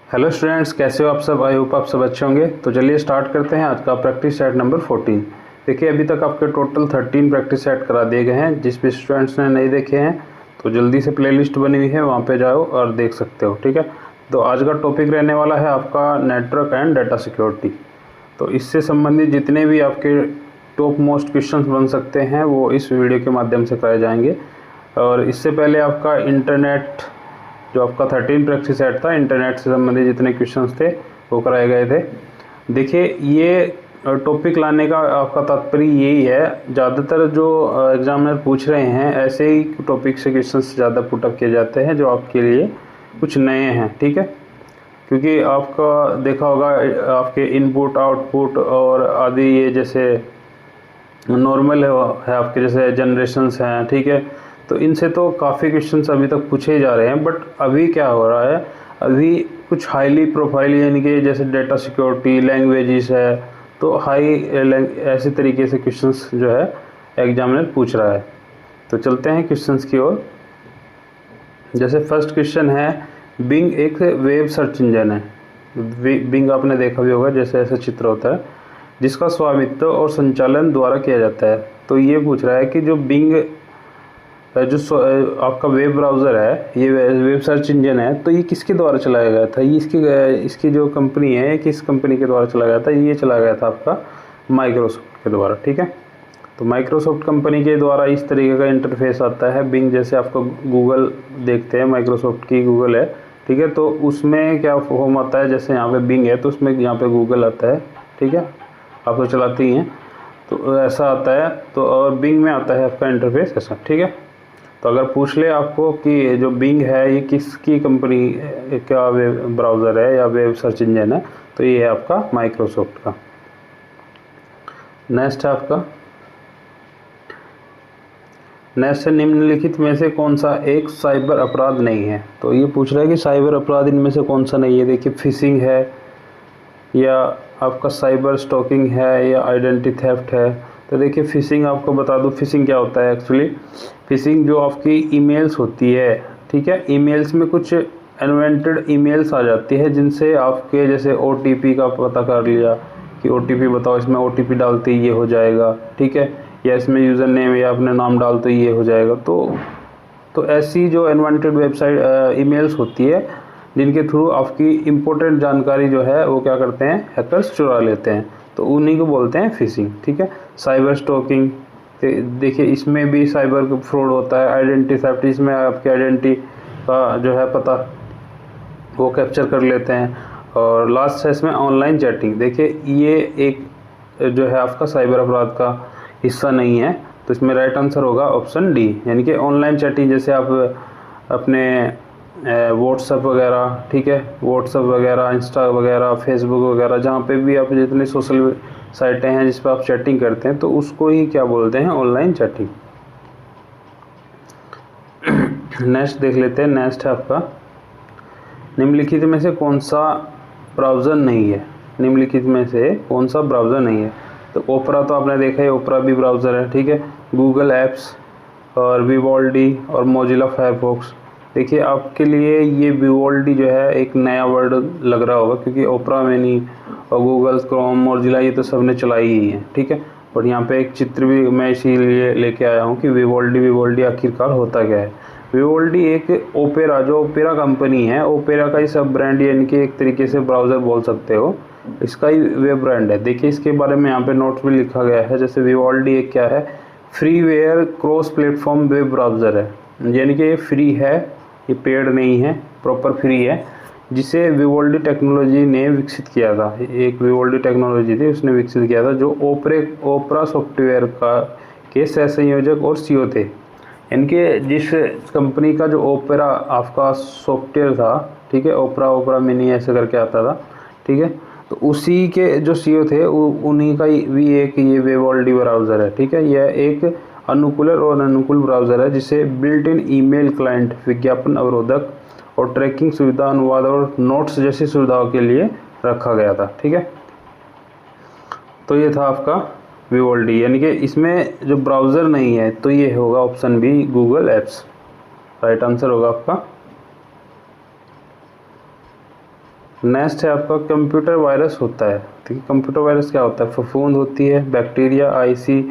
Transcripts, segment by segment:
Hello students, कैसे हो आप सब। आई होप आप सब अच्छे होंगे। तो चलिए स्टार्ट करते हैं आज का प्रैक्टिस सेट नंबर 14। देखिए अभी तक आपके टोटल 13 प्रैक्टिस सेट करा दिए गए हैं। जिस भी स्टूडेंट्स ने नहीं देखे हैं तो जल्दी से प्लेलिस्ट बनी हुई है, वहाँ पे जाओ और देख सकते हो। ठीक है, तो आज का टॉपिक रहने वाला है आपका नेटवर्क एंड डाटा सिक्योरिटी। तो इससे संबंधित जितने भी आपके टॉप मोस्ट क्वेश्चंस बन सकते हैं वो इस वीडियो के माध्यम से कराए जाएंगे। और इससे पहले आपका इंटरनेट, जो आपका 13 प्रैक्टिस सेट था, इंटरनेट से संबंधित जितने क्वेश्चंस थे वो कराए गए थे। देखिए ये टॉपिक लाने का आपका तात्पर्य यही है, ज़्यादातर जो एग्जामिनर पूछ रहे हैं ऐसे ही टॉपिक से क्वेश्चंस ज़्यादा पुटअप किए जाते हैं जो आपके लिए कुछ नए हैं। ठीक है, क्योंकि आपका देखा होगा आपके इनपुट आउटपुट और आदि ये जैसे नॉर्मल है आपके जैसे जनरेशन्स हैं। ठीक है, तो इनसे तो काफ़ी क्वेश्चंस अभी तक पूछे जा रहे हैं। बट अभी क्या हो रहा है, अभी कुछ हाईली प्रोफाइल यानी कि जैसे डाटा सिक्योरिटी, लैंग्वेजेस है, तो हाई ऐसे तरीके से क्वेश्चंस जो है एग्जामिनर पूछ रहा है। तो चलते हैं क्वेश्चंस की ओर। जैसे फर्स्ट क्वेश्चन है, बिंग एक वेब सर्च इंजन है। बिंग आपने देखा भी होगा, जैसे ऐसा चित्र होता है जिसका स्वामित्व और संचालन द्वारा किया जाता है। तो ये पूछ रहा है कि जो बिंग जो आपका वेब ब्राउज़र है, ये वेब सर्च इंजन है, तो ये किसके द्वारा चलाया गया था। ये इसकी जो कंपनी है, ये किस कंपनी के द्वारा चलाया गया था। ये चलाया गया था आपका माइक्रोसॉफ्ट के द्वारा। ठीक है, तो माइक्रोसॉफ्ट कंपनी के द्वारा इस तरीके का इंटरफेस आता है। बिंग जैसे आपको गूगल देखते हैं, माइक्रोसॉफ्ट की गूगल है। ठीक है, तो उसमें क्या फॉर्म आता है, जैसे यहाँ पे बिंग है तो उसमें यहाँ पे गूगल आता है। ठीक है, आप तो चलाते ही हैं, तो ऐसा आता है। तो और बिंग में आता है आपका इंटरफेस ऐसा। ठीक है, तो अगर पूछ ले आपको कि जो बिंग है ये किसकी कंपनी का वेब ब्राउज़र है या वेब सर्च इंजन है, तो ये है आपका माइक्रोसॉफ्ट का। नेक्स्ट है आपका, नेक्स्ट है, निम्नलिखित में से कौन सा एक साइबर अपराध नहीं है। तो ये पूछ रहा है कि साइबर अपराध इनमें से कौन सा नहीं है। देखिए फिशिंग है, या आपका साइबर स्टॉकिंग है, या आइडेंटिटी थेफ्ट है। तो देखिए फिशिंग आपको बता दूं, फिशिंग क्या होता है एक्चुअली। फिशिंग जो आपकी ईमेल्स होती है, ठीक है, ईमेल्स में कुछ इन्वेंटेड ईमेल्स आ जाती है जिनसे आपके जैसे ओटीपी का पता कर लिया कि ओटीपी बताओ, इसमें ओटीपी डालते ही ये हो जाएगा। ठीक है, या इसमें यूज़र नेम या अपने नाम डालते ही ये हो जाएगा। तो ऐसी जो इन्वेंटेड वेबसाइट ईमेल्स होती है जिनके थ्रू आपकी इम्पोर्टेंट जानकारी जो है वो क्या करते हैं, हैकर्स चुरा लेते हैं, तो उन्हीं को बोलते हैं फिशिंग। ठीक है, साइबर स्टॉकिंग, देखिए इसमें भी साइबर फ्रॉड होता है। आइडेंटिटी थेफ्ट, इसमें आपकी आइडेंटिटी का जो है पता वो कैप्चर कर लेते हैं। और लास्ट है इसमें ऑनलाइन चैटिंग। देखिए ये एक जो है आपका साइबर अपराध का हिस्सा नहीं है, तो इसमें राइट आंसर होगा ऑप्शन डी, यानी कि ऑनलाइन चैटिंग। जैसे आप अपने व्हाट्सएप वगैरह, ठीक है, व्हाट्सएप वगैरह, इंस्टा वगैरह, फेसबुक वगैरह, जहाँ पे भी आप जितने सोशल साइटें हैं जिस पर आप चैटिंग करते हैं, तो उसको ही क्या बोलते हैं, ऑनलाइन चैटिंग। नेक्स्ट देख लेते हैं। नेक्स्ट है आपका, निम्नलिखित में से कौन सा ब्राउज़र नहीं है। निम्नलिखित में से कौन सा ब्राउज़र नहीं है। तो ओपरा तो आपने देखा है, ओपरा भी ब्राउज़र है। ठीक है, गूगल एप्स और विवोल्डी और मोजिला फायरफॉक्स। देखिए आपके लिए ये विवोल्डी जो है एक नया वर्ड लग रहा होगा, क्योंकि ओपरा में नहीं, और गूगल क्रोम, मोजिला ये तो सबने चलाई ही है। ठीक है, और यहाँ पे एक चित्र भी मैं इसीलिए लेके आया हूँ कि विवोल्डी आखिरकार होता क्या है। विवोल्डी एक ओपेरा, जो ओपेरा कंपनी है, ओपेरा का ही सब ब्रांड, यानी कि एक तरीके से ब्राउज़र बोल सकते हो, इसका ही वेब ब्रांड है। देखिए इसके बारे में यहाँ पे नोट्स भी लिखा गया है। जैसे विवोल्डी एक क्या है, freeware cross platform web browser है, यानी कि ये फ्री है, ये पेड नहीं है, प्रॉपर फ्री है, जिसे विवोल्डी टेक्नोलॉजी ने विकसित किया था। एक विवोल्डी टेक्नोलॉजी थी, उसने विकसित किया था, जो ओपरा सॉफ्टवेयर के सह संयोजक और सीईओ थे। इनके जिस कंपनी का जो ओपेरा आपका सॉफ्टवेयर था, ठीक है, ओपरा मिनी ऐसे करके आता था। ठीक है, तो उसी के जो सीईओ थे उन्हीं का भी एक ये विवोल्डी ब्राउज़र है। ठीक है, यह एक अनुकूलर और अनुकूल ब्राउज़र है जिसे बिल्ट इन ईमेल क्लाइंट, विज्ञापन अवरोधक और ट्रैकिंग सुविधा, अनुवाद और नोट्स जैसी सुविधाओं के लिए रखा गया था। ठीक है, तो ये था आपका विवोल्डी, यानी कि इसमें जो ब्राउज़र नहीं है, तो ये होगा option B, Google apps. Right answer होगा आपका। नेक्स्ट है आपका कंप्यूटर वायरस होता है। ठीक है, कंप्यूटर वायरस क्या होता है? फफूंद होती है, बैक्टीरिया IC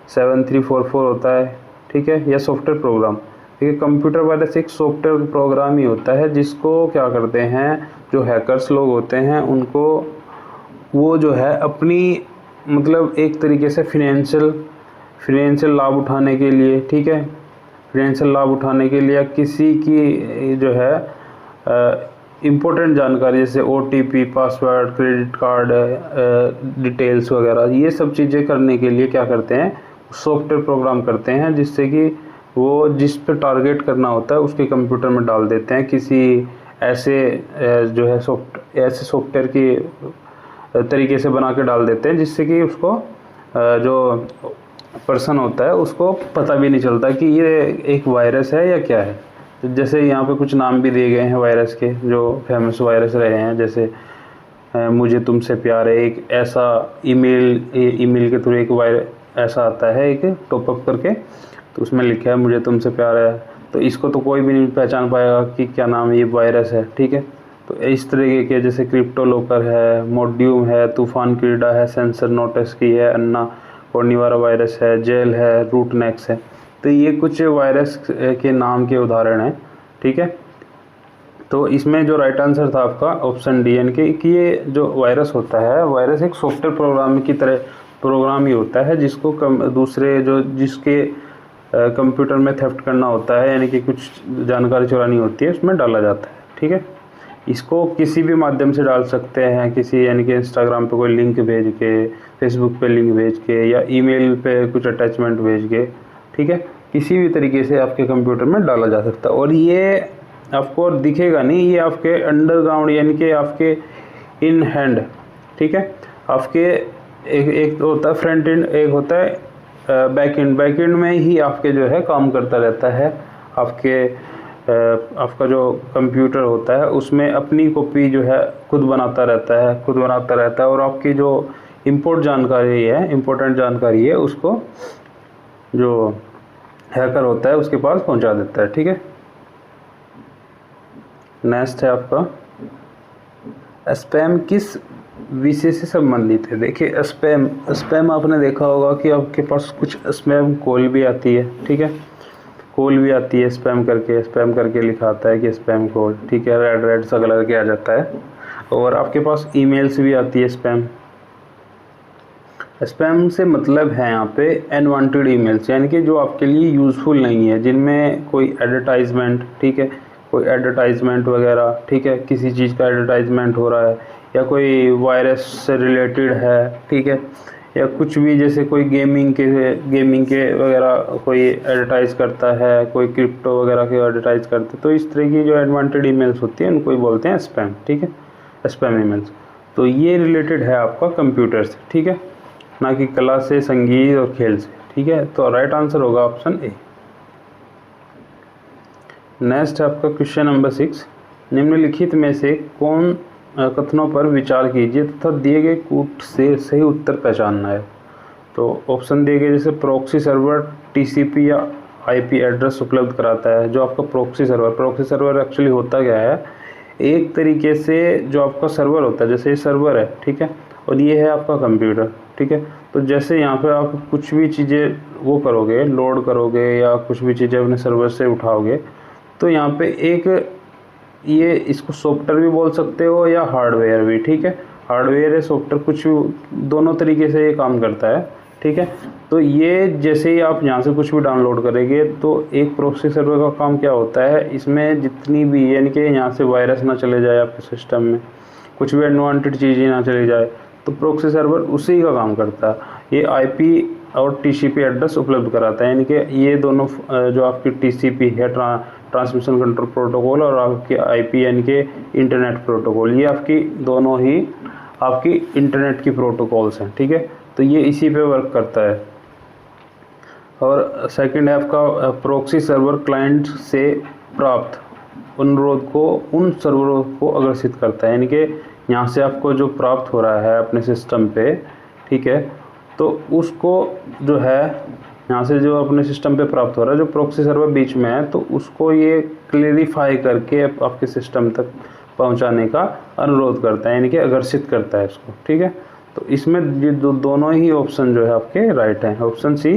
7344 होता है, ठीक है, या सॉफ्टवेयर प्रोग्राम। ठीक है, कंप्यूटर वायरस एक सॉफ्टवेयर प्रोग्राम ही होता है जिसको क्या करते हैं, जो हैकर्स लोग होते हैं उनको वो जो है अपनी मतलब एक तरीके से फिनेंशियल लाभ उठाने के लिए, ठीक है, फिनेंशियल लाभ उठाने के लिए या किसी की जो है इम्पोर्टेंट जानकारी जैसे OTP, password, credit card details वगैरह, ये सब चीज़ें करने के लिए क्या करते हैं, सॉफ्टवेयर प्रोग्राम करते हैं जिससे कि वो जिस पे टारगेट करना होता है उसके कंप्यूटर में डाल देते हैं। किसी ऐसे जो है ऐसे सॉफ्टवेयर की तरीके से बना के डाल देते हैं जिससे कि उसको जो पर्सन होता है उसको पता भी नहीं चलता कि ये एक वायरस है या क्या है। तो जैसे यहाँ पे कुछ नाम भी दिए गए हैं वायरस के जो फेमस वायरस रहे हैं, जैसे मुझे तुमसे प्यार है, एक ऐसा ईमेल के थ्रू एक वायरस ऐसा आता है एक टॉपअप करके, तो उसमें लिखा है मुझे तुमसे प्यार है, तो इसको तो कोई भी नहीं पहचान पाएगा कि क्या नाम ये वायरस है। ठीक है, तो इस तरीके के जैसे क्रिप्टो लोकर है, मोड्यूम है, तूफान कीड़ा है, सेंसर नोटिस की है, अन्ना कोर्निवारा वायरस है, जेल है, रूटनेक्स है। तो ये कुछ वायरस के नाम के उदाहरण हैं। ठीक है, तो इसमें जो राइट आंसर था आपका ऑप्शन डी, यानी कि ये जो वायरस होता है, वायरस एक सॉफ्टवेयर प्रोग्राम की तरह प्रोग्राम ही होता है जिसको दूसरे जो जिसके कंप्यूटर में थेफ्ट करना होता है, यानी कि कुछ जानकारी चुरानी होती है, उसमें डाला जाता है। ठीक है, इसको किसी भी माध्यम से डाल सकते हैं, किसी यानी कि इंस्टाग्राम पे कोई लिंक भेज के, फेसबुक पे लिंक भेज के, या ईमेल पे कुछ अटैचमेंट भेज के, ठीक है, किसी भी तरीके से आपके कंप्यूटर में डाला जा सकता है। और ये आपको दिखेगा नहीं, ये आपके अंडरग्राउंड यानी कि आपके इन हैंड, ठीक है, आपके एक तो होता है फ्रंट एंड, एक होता है बैक एंड में ही आपके जो है काम करता रहता है। आपका जो कंप्यूटर होता है उसमें अपनी कॉपी जो है खुद बनाता रहता है और आपकी जो इम्पोर्टेंट जानकारी है उसको जो हैकर होता है उसके पास पहुंचा देता है। ठीक है, नेक्स्ट है आपका स्पैम किस विषय से संबंधित है। देखिए स्पैम आपने देखा होगा कि आपके पास कुछ स्पैम कॉल भी आती है। ठीक है, कॉल भी आती है स्पैम करके लिखा आता है कि स्पैम कॉल, ठीक है, रेड सा कलर के आ जाता है। और आपके पास ईमेल्स भी आती है स्पैम से मतलब है यहाँ पे अनवांटेड ईमेल्स, यानी कि जो आपके लिए यूज़फुल नहीं है, जिनमें कोई एडवर्टाइजमेंट, ठीक है, कोई एडवर्टाइजमेंट वगैरह, ठीक है, किसी चीज़ का एडवर्टाइजमेंट हो रहा है या कोई वायरस से रिलेटेड है, ठीक है, या कुछ भी जैसे कोई गेमिंग के वगैरह कोई एडवर्टाइज करता है, कोई क्रिप्टो वगैरह के एडवर्टाइज करते हैं, तो इस तरह की जो एडवांटेड ईमेल्स होती हैं उनको ही बोलते हैं स्पैम। ठीक है, स्पैम ईमेल्स। तो ये रिलेटेड है आपका कंप्यूटर से, ठीक है, ना कि कला से, संगीत और खेल से। ठीक है, तो राइट आंसर होगा ऑप्शन ए। नेक्स्ट है आपका क्वेश्चन नंबर 6, निम्नलिखित में से कौन कथनों पर विचार कीजिए तथा दिए गए कूट से सही उत्तर पहचानना है। तो ऑप्शन दिए गए जैसे प्रॉक्सी सर्वर TCP या IP एड्रेस उपलब्ध कराता है। जो आपका प्रॉक्सी सर्वर एक्चुअली होता क्या है, एक तरीके से जो आपका सर्वर होता है, जैसे ये सर्वर है, ठीक है, और ये है आपका कंप्यूटर, ठीक है, तो जैसे यहाँ पे आप कुछ भी चीज़ें वो करोगे, लोड करोगे या कुछ भी चीज़ें अपने सर्वर से उठाओगे, तो यहाँ पे एक ये इसको सॉफ्टवेयर भी बोल सकते हो या हार्डवेयर भी। ठीक है, हार्डवेयर या सॉफ्टवेयर कुछ दोनों तरीके से ये काम करता है। ठीक है, तो ये जैसे ही आप यहाँ से कुछ भी डाउनलोड करेंगे तो एक प्रॉक्सी सर्वर का काम क्या होता है, इसमें जितनी भी यानी कि यहाँ से वायरस ना चले जाए आपके सिस्टम में, कुछ भी अनवांटेड चीज़ें ना चली जाए, तो प्रॉक्सी सर्वर उसी का काम करता है। ये IP और TCP एड्रेस उपलब्ध कराता है, यानी कि ये दोनों जो आपकी TCP है ट्रांसमिशन कंट्रोल प्रोटोकॉल और आपकी IP यानी कि इंटरनेट प्रोटोकॉल, ये आपकी दोनों ही आपकी इंटरनेट की प्रोटोकॉल्स हैं। ठीक है, तो ये इसी पे वर्क करता है। और सेकंड है आपका प्रॉक्सी सर्वर क्लाइंट से प्राप्त अनुरोध को उन सर्वरों को अग्रसित करता है, यानी कि यहाँ से आपको जो प्राप्त हो रहा है अपने सिस्टम पे, ठीक है, तो उसको जो है यहाँ से जो अपने सिस्टम पे प्राप्त हो रहा है, जो प्रॉक्सी सर्वर बीच में है, तो उसको ये क्लेरिफाई करके आपके सिस्टम तक पहुंचाने का अनुरोध करता है, यानी कि आकर्षित करता है इसको। ठीक है, तो इसमें ये दोनों ही ऑप्शन जो है आपके राइट हैं, ऑप्शन सी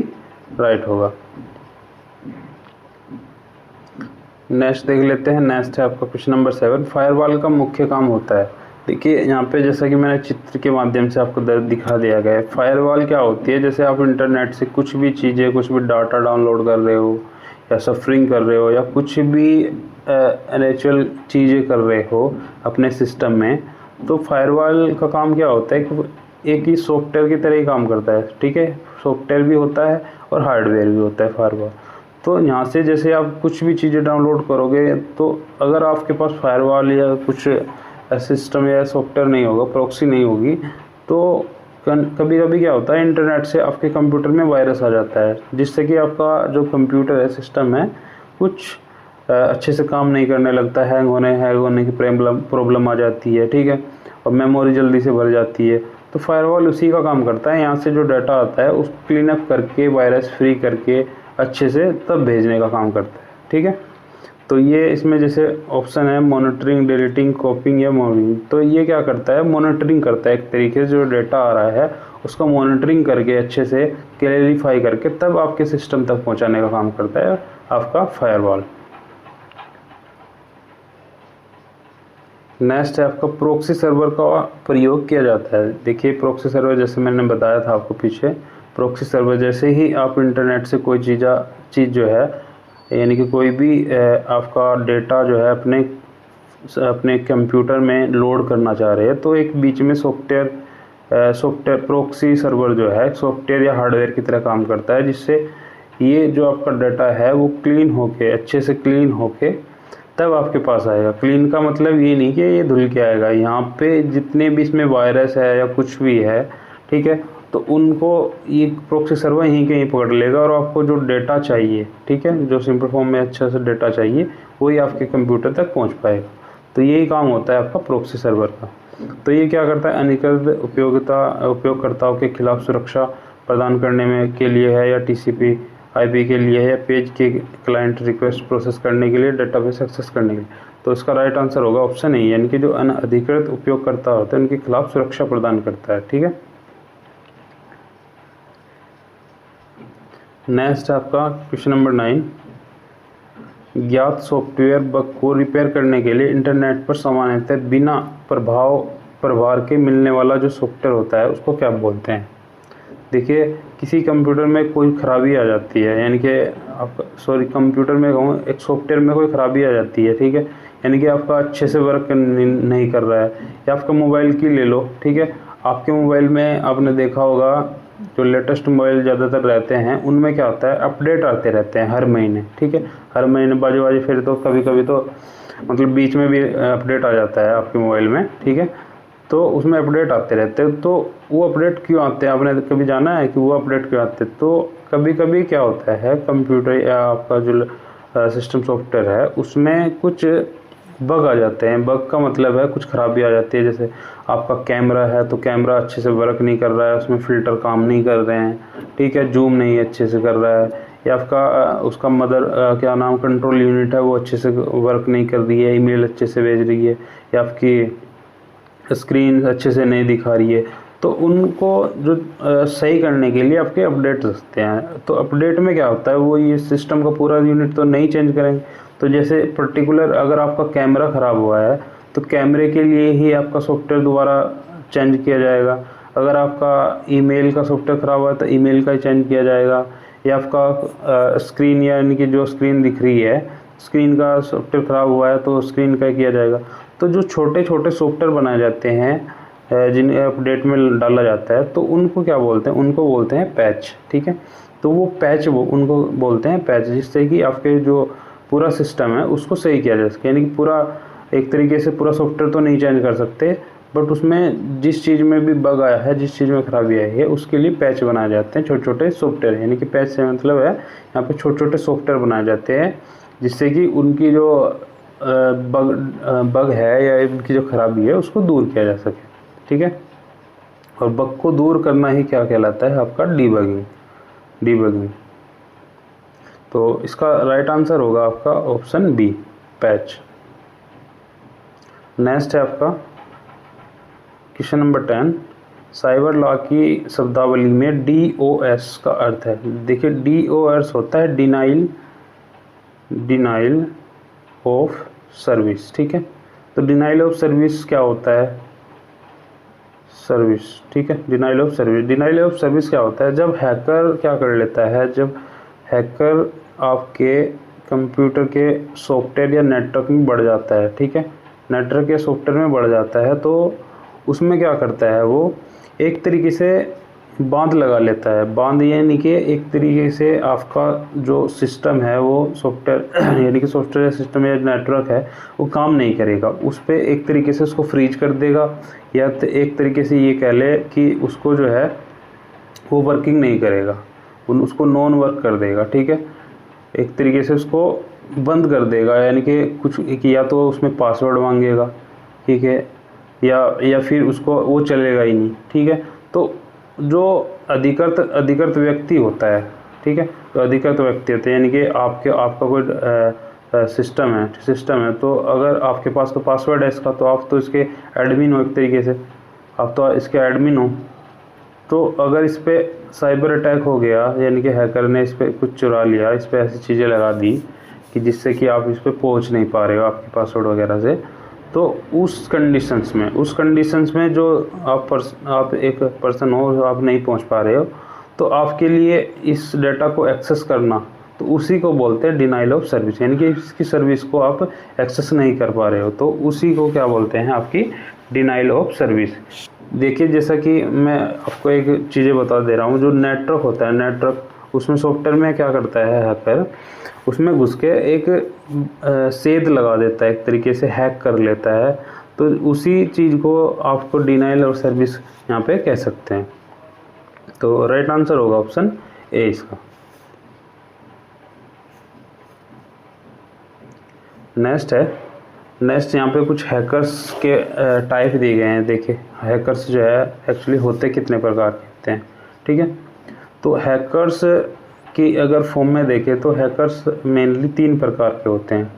राइट होगा। नेक्स्ट देख लेते हैं। नेक्स्ट है आपका क्वेश्चन नंबर 7, फायरवॉल का मुख्य काम होता है। देखिए यहाँ पे जैसा कि मैंने चित्र के माध्यम से आपको दिखा दिया गया है, फायरवॉल क्या होती है। जैसे आप इंटरनेट से कुछ भी चीज़ें, कुछ भी डाटा डाउनलोड कर रहे हो या सफरिंग कर रहे हो या कुछ भी नेचुरल चीज़ें कर रहे हो अपने सिस्टम में, तो फायरवॉल का काम क्या होता है कि एक ही सॉफ्टवेयर की तरह ही काम करता है। ठीक है, सॉफ्टवेयर भी होता है और हार्डवेयर भी होता है फायरवॉल। तो यहाँ से जैसे आप कुछ भी चीज़ें डाउनलोड करोगे, तो अगर आपके पास फायरवॉल या कुछ सिस्टम या सॉफ्टवेयर नहीं होगा, प्रॉक्सी नहीं होगी, तो कभी कभी क्या होता है इंटरनेट से आपके कंप्यूटर में वायरस आ जाता है, जिससे कि आपका जो कंप्यूटर है, सिस्टम है, कुछ अच्छे से काम नहीं करने लगता है, हैंग होने की प्रॉब्लम आ जाती है। ठीक है, और मेमोरी जल्दी से भर जाती है। तो फायरवॉल उसी का काम करता है, यहाँ से जो डाटा आता है उसको क्लीन अप करके, वायरस फ्री करके अच्छे से तब भेजने का काम करता है। ठीक है, तो ये इसमें जैसे ऑप्शन है मॉनिटरिंग, डिलीटिंग, कॉपिंग या मॉनिटरिंग। तो ये क्या करता है, मॉनिटरिंग करता है, एक तरीके से जो डाटा आ रहा है उसका मॉनिटरिंग करके अच्छे से क्लैरिफाई करके तब आपके सिस्टम तक पहुंचाने का काम करता है आपका फायरवॉल। नेक्स्ट है आपका प्रॉक्सी सर्वर का प्रयोग किया जाता है। देखिए प्रॉक्सी सर्वर जैसे मैंने बताया था आपको पीछे, प्रॉक्सी सर्वर जैसे ही आप इंटरनेट से कोई चीज़ जो है, यानी कि कोई भी आपका डेटा जो है अपने कंप्यूटर में लोड करना चाह रहे हैं, तो एक बीच में सॉफ्टवेयर प्रॉक्सी सर्वर जो है सॉफ्टवेयर या हार्डवेयर की तरह काम करता है, जिससे ये जो आपका डाटा है वो क्लीन होके, अच्छे से क्लीन होके तब आपके पास आएगा। क्लीन का मतलब ये नहीं कि ये धुल के आएगा, यहाँ पे जितने भी इसमें वायरस है या कुछ भी है, ठीक है, तो उनको ये प्रॉक्सी सर्वर यहीं के यहीं पकड़ लेगा और आपको जो डेटा चाहिए, ठीक है, जो सिंपल फॉर्म में अच्छा से डेटा चाहिए, वही आपके कंप्यूटर तक पहुंच पाएगा। तो यही काम होता है आपका प्रॉक्सी सर्वर का। तो ये क्या करता है, अनधिकृत उपयोगकर्ताओं के खिलाफ सुरक्षा प्रदान करने में के लिए है, या TCP IP के लिए है, या पेज के क्लाइंट रिक्वेस्ट प्रोसेस करने के लिए, डेटाबेस एक्सेस करने के लिए। तो इसका राइट आंसर होगा ऑप्शन ए, यानी कि जो अनधिकृत उपयोगकर्ता होते हैं उनके खिलाफ सुरक्षा प्रदान करता है। ठीक है, नेक्स्ट आपका क्वेश्चन नंबर 9, ज्ञात सॉफ्टवेयर बग को रिपेयर करने के लिए इंटरनेट पर सामान्यतः बिना प्रभार के मिलने वाला जो सॉफ्टवेयर होता है उसको क्या बोलते हैं। देखिए किसी कंप्यूटर में कोई ख़राबी आ जाती है, यानी कि कंप्यूटर में कहूँ एक सॉफ्टवेयर में कोई ख़राबी आ जाती है, ठीक है, यानी कि आपका अच्छे से वर्क नहीं कर रहा है, या आपका मोबाइल की ले लो, ठीक है, आपके मोबाइल में आपने देखा होगा जो लेटेस्ट मोबाइल ज़्यादातर रहते हैं उनमें क्या होता है, अपडेट आते रहते हैं हर महीने। ठीक है, हर महीने बाजू फिर तो कभी कभी तो मतलब बीच में भी अपडेट आ जाता है आपके मोबाइल में। ठीक है, तो उसमें अपडेट आते रहते हैं। तो वो अपडेट क्यों आते हैं, आपने कभी जाना है कि वो अपडेट क्यों आते हैं। तो कभी कभी क्या होता है, कंप्यूटर या आपका जो सिस्टम सॉफ्टवेयर है उसमें कुछ बग आ जाते हैं। बग का मतलब है कुछ खराबी आ जाती है। जैसे आपका कैमरा है तो कैमरा अच्छे से वर्क नहीं कर रहा है, उसमें फ़िल्टर काम नहीं कर रहे हैं, ठीक है, जूम नहीं अच्छे से कर रहा है, या आपका उसका क्या नाम कंट्रोल यूनिट है वो अच्छे से वर्क नहीं कर रही है, ईमेल अच्छे से भेज रही है, या आपकी स्क्रीन अच्छे से नहीं दिखा रही है। तो उनको जो सही करने के लिए आपके अपडेट सकते हैं। तो अपडेट में क्या होता है, वो ये सिस्टम का पूरा यूनिट तो नहीं चेंज करेंगे। तो जैसे पर्टिकुलर अगर आपका कैमरा ख़राब हुआ है तो कैमरे के लिए ही आपका सॉफ्टवेयर दोबारा चेंज किया जाएगा। अगर आपका ईमेल का सॉफ्टवेयर ख़राब हुआ है तो ईमेल का ही चेंज किया जाएगा, या आपका स्क्रीन यानी कि जो स्क्रीन दिख रही है, स्क्रीन का सॉफ्टवेयर ख़राब हुआ है तो स्क्रीन का ही किया जाएगा। तो जो छोटे छोटे सॉफ्टवेयर बनाए जाते हैं जिन्हें अपडेट में डाला जाता है, तो उनको क्या बोलते हैं, उनको बोलते हैं पैच। ठीक है, तो वो पैच उनको बोलते हैं पैच, जिससे कि आपके जो पूरा सिस्टम है उसको सही किया जा सके। यानी कि पूरा एक तरीके से पूरा सॉफ्टवेयर तो नहीं चेंज कर सकते, बट उसमें जिस चीज़ में भी बग आया है, जिस चीज़ में खराबी आई है, उसके लिए पैच बनाए जाते हैं, छोटे छोटे सॉफ्टवेयर। यानी कि पैच से मतलब है यहाँ पे छोटे छोटे सॉफ्टवेयर बनाए जाते हैं, जिससे कि उनकी जो बग है या इनकी जो खराबी है उसको दूर किया जा सके। ठीक है, और बग को दूर करना ही क्या कहलाता है, आपका डीबगिंग। तो इसका राइट आंसर होगा आपका ऑप्शन बी, पैच। नेक्स्ट है आपका क्वेश्चन नंबर 10, साइबर लॉ की शब्दावली में DOS का अर्थ है। देखिए DOS होता है डिनाइल ऑफ सर्विस, ठीक है। तो डिनाइल ऑफ सर्विस क्या होता है? सर्विस, ठीक है। डिनाइल ऑफ सर्विस क्या होता है? जब हैकर क्या कर लेता है, जब हैकर आपके कंप्यूटर के सॉफ्टवेयर या नेटवर्क में बढ़ जाता है, ठीक है, नेटवर्क या सॉफ्टवेयर में बढ़ जाता है, तो उसमें क्या करता है, वो एक तरीके से बांध लगा लेता है। बांध यानी कि एक तरीके से आपका जो सिस्टम है वो सॉफ्टवेयर यानी कि सॉफ्टवेयर सिस्टम या नेटवर्क है वो काम नहीं करेगा, उस पर एक तरीके से उसको फ्रीज कर देगा, या तो एक तरीके से ये कह ले कि उसको जो है वो वर्किंग नहीं करेगा, उसको नॉन वर्क कर देगा, ठीक है। एक तरीके से उसको बंद कर देगा, यानी कि कुछ या तो उसमें पासवर्ड मांगेगा, ठीक है, या फिर उसको वो चलेगा ही नहीं, ठीक है। तो जो अधिकृत व्यक्ति होता है, ठीक है, तो अधिकृत व्यक्ति होते हैं यानी कि आपका कोई सिस्टम है, तो अगर आपके पास तो पासवर्ड है इसका, तो आप तो इसके एडमिन हो, एक तरीके से आप तो इसके एडमिन हो। तो अगर इस पर साइबर अटैक हो गया, यानी कि हैकर ने इस पर कुछ चुरा लिया, इस पर ऐसी चीज़ें लगा दी कि जिससे कि आप इस पर पहुँच नहीं पा रहे हो आपके पासवर्ड वगैरह से, तो उस कंडीशंस में जो आप एक पर्सन हो, आप नहीं पहुंच पा रहे हो, तो आपके लिए इस डेटा को एक्सेस करना, तो उसी को बोलते हैं डिनाइल ऑफ सर्विस, यानी कि इसकी सर्विस को आप एक्सेस नहीं कर पा रहे हो, तो उसी को क्या बोलते हैं, आपकी डिनाइल ऑफ सर्विस। देखिए जैसा कि मैं आपको एक चीज़ें बता दे रहा हूँ, जो नेटवर्क होता है, नेटवर्क उसमें सॉफ्टवेयर में क्या करता है हैकर, उसमें घुस के एक सेध लगा देता है, एक तरीके से हैक कर लेता है, तो उसी चीज़ को आपको डिनाइल ऑफ सर्विस यहाँ पे कह सकते हैं। तो राइट आंसर होगा ऑप्शन ए इसका। नेक्स्ट यहाँ पे कुछ हैकर्स के टाइप दिए गए हैं। देखिए हैकर्स जो है एक्चुअली होते कितने प्रकार के होते हैं, ठीक है। तो हैकर्स की अगर फॉर्म में देखें तो हैकर्स मेनली 3 प्रकार के होते हैं।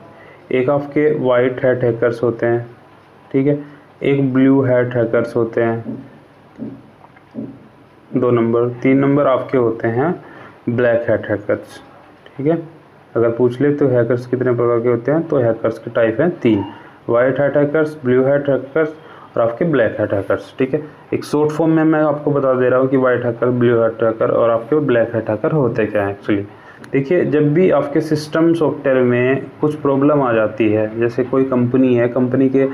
एक आपके वाइट हैट हैकर्स होते हैं, ठीक है, एक ब्लू हैट हैकर्स होते हैं 2 नंबर, 3 नंबर आपके होते हैं ब्लैक हैट हैकर्स, ठीक है। अगर पूछ ले तो हैकर्स कितने प्रकार के होते हैं, तो हैकर्स के टाइप हैं 3, white hat hackers, blue hat hackers और आपके ब्लैक हैट हैकर्स, ठीक है। एक शॉर्ट फॉर्म में मैं आपको बता दे रहा हूँ कि white hacker, blue hat hacker और आपके ब्लैक हैट हैकर होते क्या है एक्चुअली। देखिए जब भी आपके सिस्टम सॉफ्टवेयर में कुछ प्रॉब्लम आ जाती है, जैसे कोई कंपनी है, कंपनी के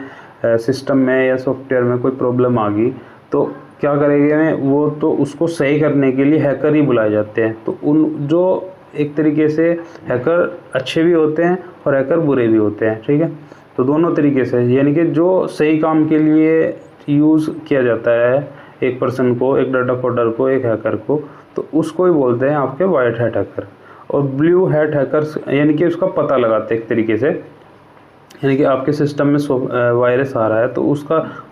सिस्टम में या सॉफ्टवेयर में कोई प्रॉब्लम आ गई, तो क्या करेंगे वो, तो उसको सही करने के लिए हैकर ही बुलाए जाते हैं। तो उन जो एक तरीके से हैकर अच्छे भी होते हैं और हैकर बुरे भी होते हैं, ठीक है। तो दोनों तरीके से, यानी कि जो सही काम के लिए यूज़ किया जाता है एक पर्सन को, एक डाटा कोडर को, एक हैकर को, तो उसको ही बोलते हैं आपके वाइट हैट हैकर। और ब्लू हैट हैकर्स यानी कि उसका पता लगाते हैं एक तरीके से, यानी कि आपके सिस्टम में वायरस आ रहा है तो उस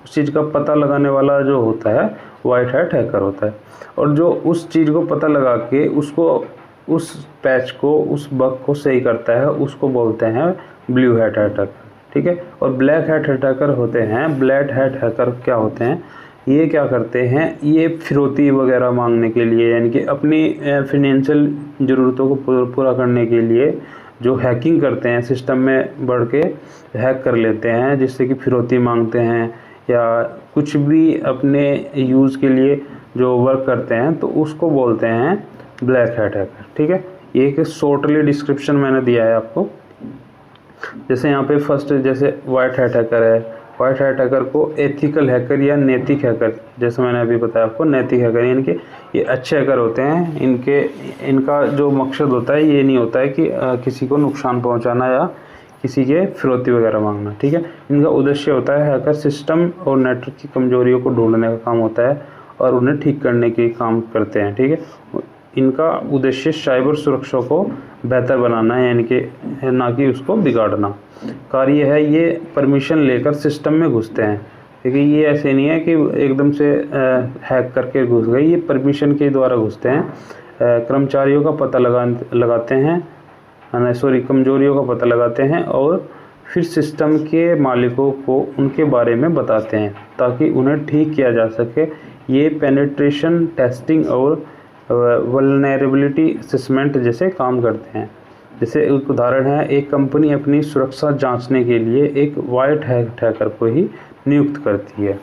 चीज़ का पता लगाने वाला जो होता है वाइट हैट हैकर होता है। और जो उस चीज़ को पता लगा के उसको, उस पैच को, उस बग को सही करता है, उसको बोलते हैं ब्लू हैट हैकर, ठीक है। और ब्लैक हैट हैकर होते हैं, ब्लैक हैट हैकर क्या होते हैं, ये क्या करते हैं, ये फिरौती वगैरह मांगने के लिए, यानी कि अपनी फाइनेंशियल ज़रूरतों को पूरा करने के लिए जो हैकिंग करते हैं, सिस्टम में बढ़ के हैक कर लेते हैं, जिससे कि फिरौती मांगते हैं या कुछ भी अपने यूज़ के लिए जो वर्क करते हैं, तो उसको बोलते हैं ब्लैक हैट हैकर, ठीक है। ये एक शॉर्टली डिस्क्रिप्शन मैंने दिया है आपको। जैसे यहाँ पे फर्स्ट जैसे वाइट हैट हैकर है, वाइट हैट हैकर को एथिकल हैकर या नैतिक हैकर, जैसे मैंने अभी बताया आपको, नैतिक हैकर यानी कि ये अच्छे हैकर होते हैं। इनका जो मकसद होता है ये नहीं होता है कि किसी को नुकसान पहुंचाना या किसी के फिरौती वगैरह मांगना, ठीक है। इनका उद्देश्य होता है हैकर सिस्टम और नेटवर्क की कमजोरियों को ढूंढने का काम होता है और उन्हें ठीक करने के काम करते हैं, ठीक है। इनका उद्देश्य साइबर सुरक्षा को बेहतर बनाना है, यानी कि ना कि उसको बिगाड़ना कार्य है। ये परमिशन लेकर सिस्टम में घुसते हैं, क्योंकि ये ऐसे नहीं है कि एकदम से हैक करके घुस गए, ये परमिशन के द्वारा घुसते हैं। कर्मचारियों का पता लगाते हैं, कमजोरियों का पता लगाते हैं और फिर सिस्टम के मालिकों को उनके बारे में बताते हैं ताकि उन्हें ठीक किया जा सके। ये पेनिट्रेशन टेस्टिंग और वल्नरेबिलिटी असेसमेंट जैसे काम करते हैं। जैसे एक उदाहरण है, एक कंपनी अपनी सुरक्षा जांचने के लिए एक वाइट हैकर को ही नियुक्त करती है।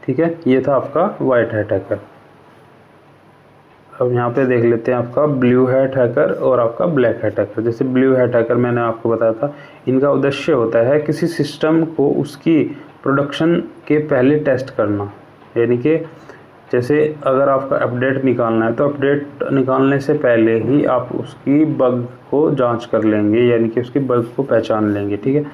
ठीक है, ये था आपका वाइट हैट हैकर। अब यहाँ पे देख लेते हैं आपका ब्लू हैट हैकर और आपका ब्लैक हैट हैकर। जैसे ब्लू हैट हैकर मैंने आपको बताया था, इनका उद्देश्य होता है किसी सिस्टम को उसकी प्रोडक्शन के पहले टेस्ट करना। यानी कि जैसे अगर आपका अपडेट निकालना है तो अपडेट निकालने से पहले ही आप उसकी बग को जांच कर लेंगे, यानी कि उसकी बग को पहचान लेंगे। ठीक है,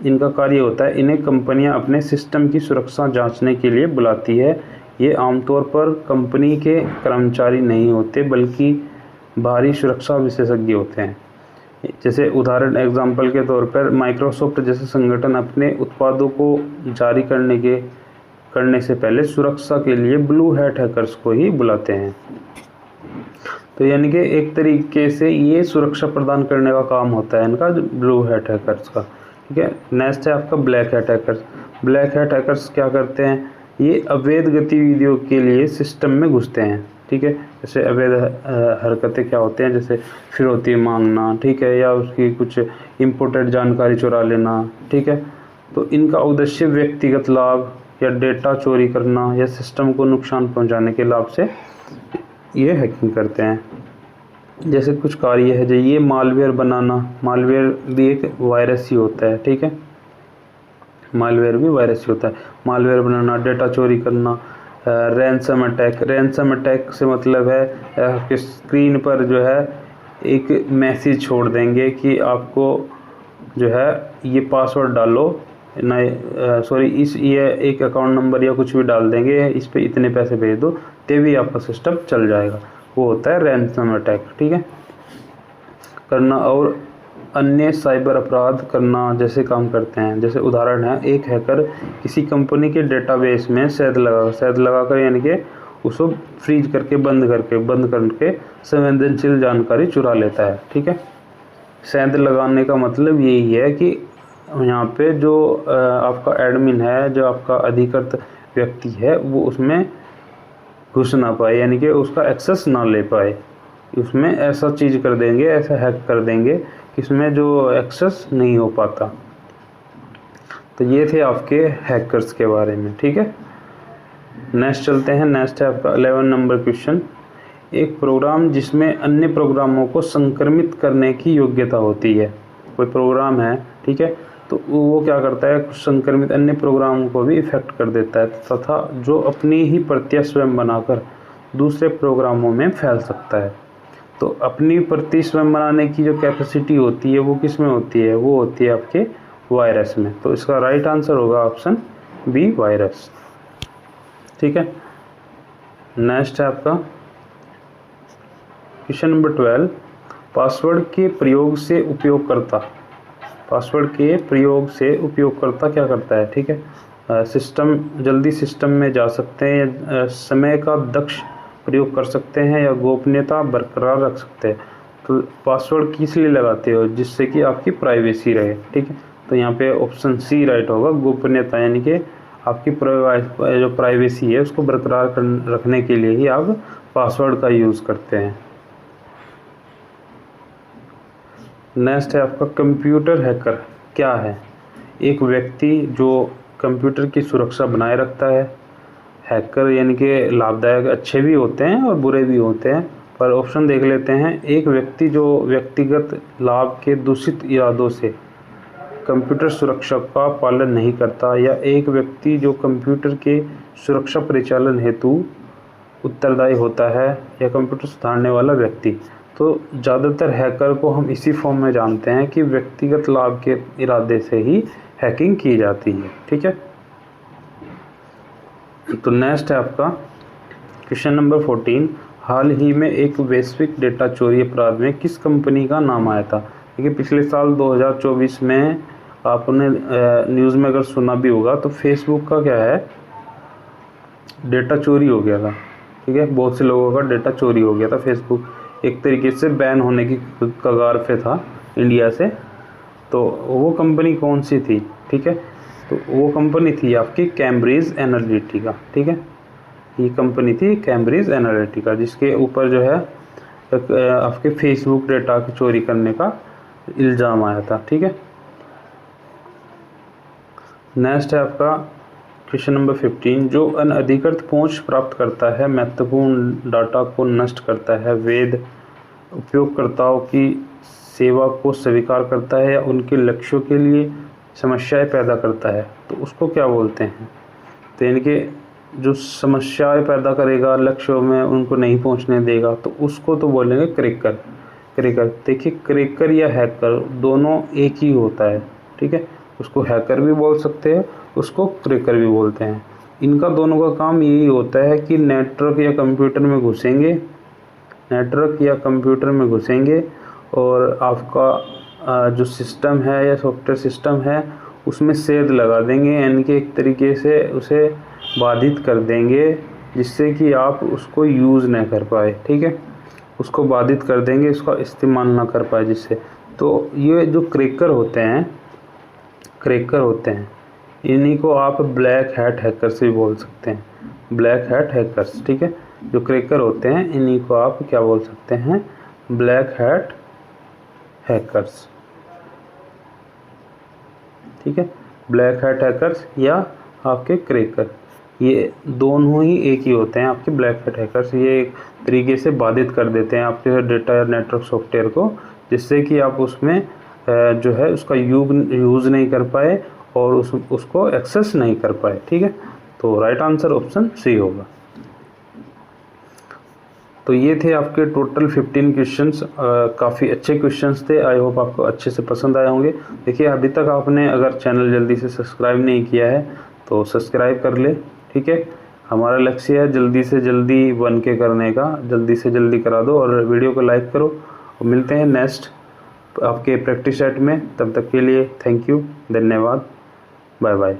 इनका कार्य होता है, इन्हें कंपनियां अपने सिस्टम की सुरक्षा जांचने के लिए बुलाती है। ये आमतौर पर कंपनी के कर्मचारी नहीं होते बल्कि बाहरी सुरक्षा विशेषज्ञ होते हैं। जैसे उदाहरण एग्जाम्पल के तौर पर माइक्रोसॉफ्ट जैसे संगठन अपने उत्पादों को जारी करने से पहले सुरक्षा के लिए ब्लू हैट हैकर्स को ही बुलाते हैं। तो यानी कि एक तरीके से ये सुरक्षा प्रदान करने का काम होता है इनका, ब्लू हैट हैकर्स का। ठीक है, नेक्स्ट है आपका black hat hackers. Black hat hackers क्या करते हैं, ये अवैध गतिविधियों के लिए सिस्टम में घुसते हैं। ठीक है, जैसे अवैध हरकतें क्या होते हैं, जैसे फिरौती मांगना, ठीक है, या उसकी कुछ इम्पोर्टेड जानकारी चुरा लेना। ठीक है, तो इनका उद्देश्य व्यक्तिगत लाभ या डेटा चोरी करना या सिस्टम को नुकसान पहुंचाने के लाभ से ये हैकिंग करते हैं। जैसे कुछ कार्य है, जो ये मालवेयर बनाना, मालवेयर भी एक वायरस ही होता है। ठीक है, मालवेयर भी वायरस ही होता है। मालवेयर बनाना, डेटा चोरी करना, रैंसम अटैक। रैंसम अटैक से मतलब है आपके स्क्रीन पर जो है एक मैसेज छोड़ देंगे कि आपको जो है ये पासवर्ड डालो, ये एक अकाउंट नंबर या कुछ भी डाल देंगे, इस पे इतने पैसे भेज दो, तभी आपका सिस्टम चल जाएगा। वो होता है रैंसम अटैक। ठीक है, करना और अन्य साइबर अपराध करना जैसे काम करते हैं। जैसे उदाहरण है, एक हैकर किसी कंपनी के डेटाबेस में शहद लगाकर यानी कि उसको फ्रीज करके बंद करके संवेदनशील जानकारी चुरा लेता है। ठीक है, शहद लगाने का मतलब यही है कि यहाँ पे जो आपका एडमिन है, जो आपका अधिकृत व्यक्ति है, वो उसमें घुस ना पाए, यानी कि उसका एक्सेस ना ले पाए। उसमें ऐसा चीज़ कर देंगे, ऐसा हैक कर देंगे कि इसमें जो एक्सेस नहीं हो पाता। तो ये थे आपके हैकर्स के बारे में। ठीक है, नेक्स्ट चलते हैं। नेक्स्ट है आपका 11 नंबर क्वेश्चन। एक प्रोग्राम जिसमें अन्य प्रोग्रामों को संक्रमित करने की योग्यता होती है। कोई प्रोग्राम है, ठीक है, तो वो क्या करता है, कुछ संक्रमित अन्य प्रोग्रामों को भी इफेक्ट कर देता है तथा जो अपनी ही प्रतियां स्वयं बनाकर दूसरे प्रोग्रामों में फैल सकता है। तो अपनी प्रति स्वयं बनाने की जो कैपेसिटी होती है वो किस में होती है, वो होती है आपके वायरस में। तो इसका राइट आंसर होगा ऑप्शन बी, वायरस। ठीक है, नेक्स्ट है आपका क्वेश्चन नंबर 12। पासवर्ड के प्रयोग से उपयोगकर्ता क्या करता है। ठीक है, जल्दी सिस्टम में जा सकते हैं, समय का दक्ष प्रयोग कर सकते हैं या गोपनीयता बरकरार रख सकते हैं। तो पासवर्ड किस लिए लगाते हो, जिससे कि आपकी प्राइवेसी रहे। ठीक है, तो यहाँ पे ऑप्शन सी राइट होगा, गोपनीयता, यानी कि आपकी जो प्राइवेसी है उसको बरकरार रखने के लिए ही आप पासवर्ड का यूज़ करते हैं। नेक्स्ट है आपका कंप्यूटर हैकर क्या है। एक व्यक्ति जो कंप्यूटर की सुरक्षा बनाए रखता है। हैकर यानी कि लाभदायक अच्छे भी होते हैं और बुरे भी होते हैं, पर ऑप्शन देख लेते हैं। एक व्यक्ति जो व्यक्तिगत लाभ के दूषित इरादों से कंप्यूटर सुरक्षा का पालन नहीं करता, या एक व्यक्ति जो कंप्यूटर के सुरक्षा परिचालन हेतु उत्तरदायी होता है, या कंप्यूटर सुधारने वाला व्यक्ति। तो ज़्यादातर हैकर को हम इसी फॉर्म में जानते हैं कि व्यक्तिगत लाभ के इरादे से ही हैकिंग की जाती है। ठीक है, तो नेक्स्ट है आपका क्वेश्चन नंबर 14। हाल ही में एक वैश्विक डेटा चोरी अपराध में किस कंपनी का नाम आया था। देखिए, पिछले साल 2024 में आपने न्यूज़ में अगर सुना भी होगा तो फेसबुक का क्या है, डेटा चोरी हो गया था। ठीक है, बहुत से लोगों का डेटा चोरी हो गया था। फेसबुक एक तरीके से बैन होने की कगार पे था इंडिया से, तो वो कंपनी कौन सी थी, ठीक है, तो वो कंपनी थी आपकी कैम्ब्रिज एनालिटिका, ठीक है, ये कंपनी थी कैम्ब्रिज एनालिटिका, जिसके ऊपर जो है आपके फेसबुक डेटा की चोरी करने का इल्ज़ाम आया था, ठीक है। नेक्स्ट है आपका क्वेश्चन नंबर 15, जो अनधिकृत पहुंच प्राप्त करता है, महत्वपूर्ण डाटा को नष्ट करता है, वैध उपयोगकर्ताओं की सेवा को स्वीकार करता है या उनके लक्ष्यों के लिए समस्याएं पैदा करता है, तो उसको क्या बोलते हैं। तो इनके जो समस्याएं पैदा करेगा, लक्ष्यों में उनको नहीं पहुंचने देगा, तो उसको तो बोलेंगे क्रैकर। देखिए क्रैकर या हैकर दोनों एक ही होता है, ठीक है, उसको हैकर भी बोल सकते हैं, उसको क्रैकर भी बोलते हैं। इनका दोनों का काम यही होता है कि नेटवर्क या कंप्यूटर में घुसेंगे और आपका जो सिस्टम है या सॉफ्टवेयर सिस्टम है उसमें सेध लगा देंगे, यानी कि एक तरीके से उसे बाधित कर देंगे जिससे कि आप उसको यूज़ न कर पाए, ठीक है, उसको बाधित कर देंगे, उसका इस्तेमाल ना कर पाए जिससे। तो ये जो क्रैकर होते हैं इन्हीं को आप ब्लैक हैट हैकर्स भी बोल सकते हैं, ब्लैक हैट हैकर्स, ठीक है, जो क्रैकर होते हैं इन्हीं को आप क्या बोल सकते हैं, ब्लैक हैट हैकर्स, ठीक है, ब्लैक हैट हैकर्स या आपके क्रैकर, ये दोनों ही एक ही होते हैं आपके ब्लैक हैट हैकर्स। ये एक तरीके से बाधित कर देते हैं आपके डेटा या नेटवर्क सॉफ्टवेयर को, जिससे कि आप उसमें जो है उसका यूज़ नहीं कर पाए और उसको एक्सेस नहीं कर पाए, ठीक है। तो राइट आंसर ऑप्शन सी होगा। तो ये थे आपके टोटल 15 क्वेश्चंस, काफ़ी अच्छे क्वेश्चंस थे। आई होप आपको अच्छे से पसंद आए होंगे। देखिए अभी तक आपने अगर चैनल जल्दी से सब्सक्राइब नहीं किया है तो सब्सक्राइब कर ले, ठीक है। हमारा लक्ष्य है जल्दी से जल्दी 1K करने का, जल्दी से जल्दी करा दो और वीडियो को लाइक करो। और मिलते हैं नेक्स्ट आपके प्रैक्टिस सेट में, तब तक के लिए थैंक यू, धन्यवाद, बाय बाय।